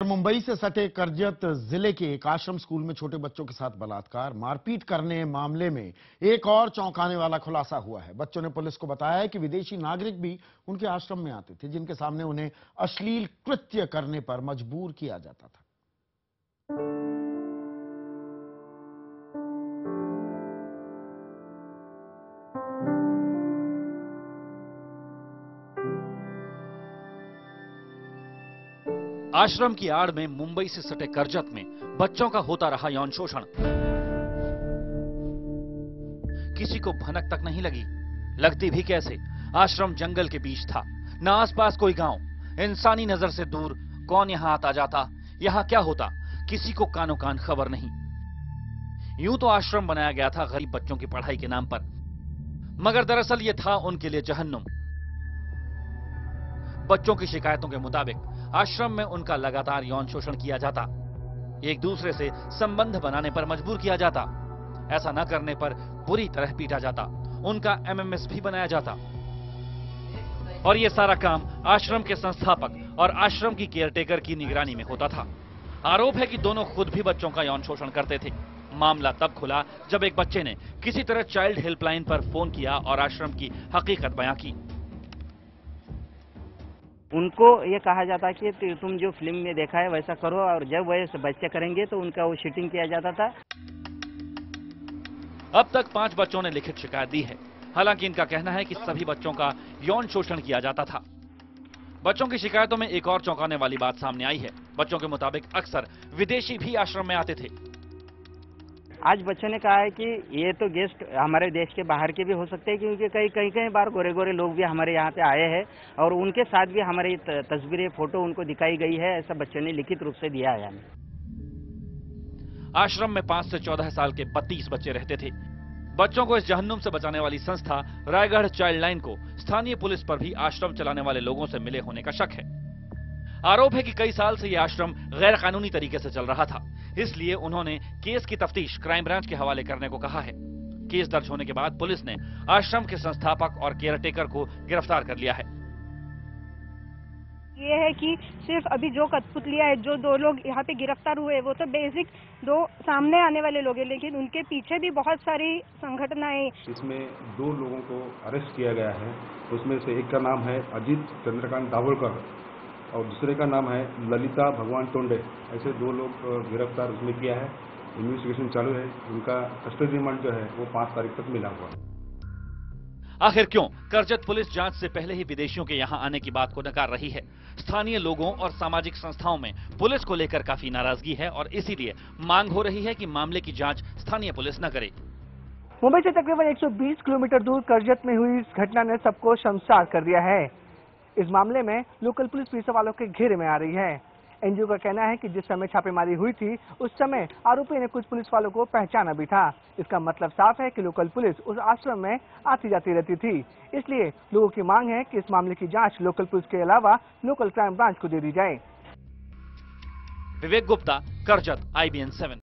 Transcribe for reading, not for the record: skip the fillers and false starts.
मुंबई से सटे करजत जिले के एक आश्रम स्कूल में छोटे बच्चों के साथ बलात्कार मारपीट करने मामले में एक और चौंकाने वाला खुलासा हुआ है। बच्चों ने पुलिस को बताया है कि विदेशी नागरिक भी उनके आश्रम में आते थे, जिनके सामने उन्हें अश्लील कृत्य करने पर मजबूर किया जाता था। आश्रम की आड़ में मुंबई से सटे करजत में बच्चों का होता रहा यौन शोषण। किसी को भनक तक नहीं लगी, लगती भी कैसे। आश्रम जंगल के बीच था, न आसपास कोई गांव, इंसानी नजर से दूर। कौन यहां आता जाता, यहां क्या होता, किसी को कानो कान खबर नहीं। यूं तो आश्रम बनाया गया था गरीब बच्चों की पढ़ाई के नाम पर, मगर दरअसल यह था उनके लिए जहन्नुम। बच्चों की शिकायतों के मुताबिक आश्रम में उनका लगातार यौन शोषण किया जाता, एक दूसरे से संबंध बनाने पर मजबूर किया जाता, ऐसा न करने पर बुरी तरह पीटा जाता, उनका एमएमएस भी बनाया जाता। और यह सारा काम आश्रम के संस्थापक और आश्रम की केयरटेकर की निगरानी में होता था। आरोप है कि दोनों खुद भी बच्चों का यौन शोषण करते थे। मामला तब खुला जब एक बच्चे ने किसी तरह चाइल्ड हेल्पलाइन पर फोन किया और आश्रम की हकीकत बयां की। उनको ये कहा जाता कि तुम जो फिल्म में देखा है वैसा करो, और जब वैसे बच्चे करेंगे तो उनका वो शूटिंग किया जाता था। अब तक 5 बच्चों ने लिखित शिकायत दी है। हालांकि इनका कहना है कि सभी बच्चों का यौन शोषण किया जाता था। बच्चों की शिकायतों में एक और चौंकाने वाली बात सामने आई है। बच्चों के मुताबिक अक्सर विदेशी भी आश्रम में आते थे। आज बच्चों ने कहा है कि ये तो गेस्ट हमारे देश के बाहर के भी हो सकते हैं, क्योंकि कई बार गोरे गोरे लोग भी हमारे यहाँ पे आए हैं और उनके साथ भी हमारी तस्वीरें फोटो उनको दिखाई गई है, ऐसा बच्चों ने लिखित रूप से दिया है हमें। आश्रम में 5 से 14 साल के 32 बच्चे रहते थे। बच्चों को इस जहन्नुम से बचाने वाली संस्था रायगढ़ चाइल्ड लाइन को स्थानीय पुलिस पर भी आश्रम चलाने वाले लोगों से मिले होने का शक है। आरोप है कि कई साल से यह आश्रम गैर कानूनी तरीके से चल रहा था, इसलिए उन्होंने केस की तफ्तीश क्राइम ब्रांच के हवाले करने को कहा है। केस दर्ज होने के बाद पुलिस ने आश्रम के संस्थापक और केयरटेकर को गिरफ्तार कर लिया है। ये है कि सिर्फ अभी जो कठपुतलियां है, जो 2 लोग यहाँ पे गिरफ्तार हुए, वो तो बेसिक 2 सामने आने वाले लोग हैं, लेकिन उनके पीछे भी बहुत सारी संगठनाएं। इसमें 2 लोगों को अरेस्ट किया गया है। उसमें से एक का नाम है अजीत चंद्रकांत दाभोलकर और दूसरे का नाम है ललिता भगवान टोंडे। ऐसे 2 लोग गिरफ्तार उसमें किया है। इन्वेस्टिगेशन चालू है। उनका कस्टडी रिमांड जो है वो 5 तारीख तक मिला हुआ। आखिर क्यों करजत पुलिस जांच से पहले ही विदेशियों के यहां आने की बात को नकार रही है? स्थानीय लोगों और सामाजिक संस्थाओं में पुलिस को लेकर काफी नाराजगी है और इसीलिए मांग हो रही है कि मामले की जांच स्थानीय पुलिस न करे। मुंबई से तकरीबन 120 किलोमीटर दूर करजत में हुई इस घटना ने सबको शर्मसार कर दिया है। इस मामले में लोकल पुलिस भी सवालों के घेरे में आ रही है। एनजीओ का कहना है कि जिस समय छापेमारी हुई थी उस समय आरोपी ने कुछ पुलिस वालों को पहचाना भी था। इसका मतलब साफ है कि लोकल पुलिस उस आश्रम में आती जाती रहती थी। इसलिए लोगों की मांग है कि इस मामले की जांच लोकल पुलिस के अलावा लोकल क्राइम ब्रांच को दे दी जाए। विवेक गुप्ता, करजत, IBN 7।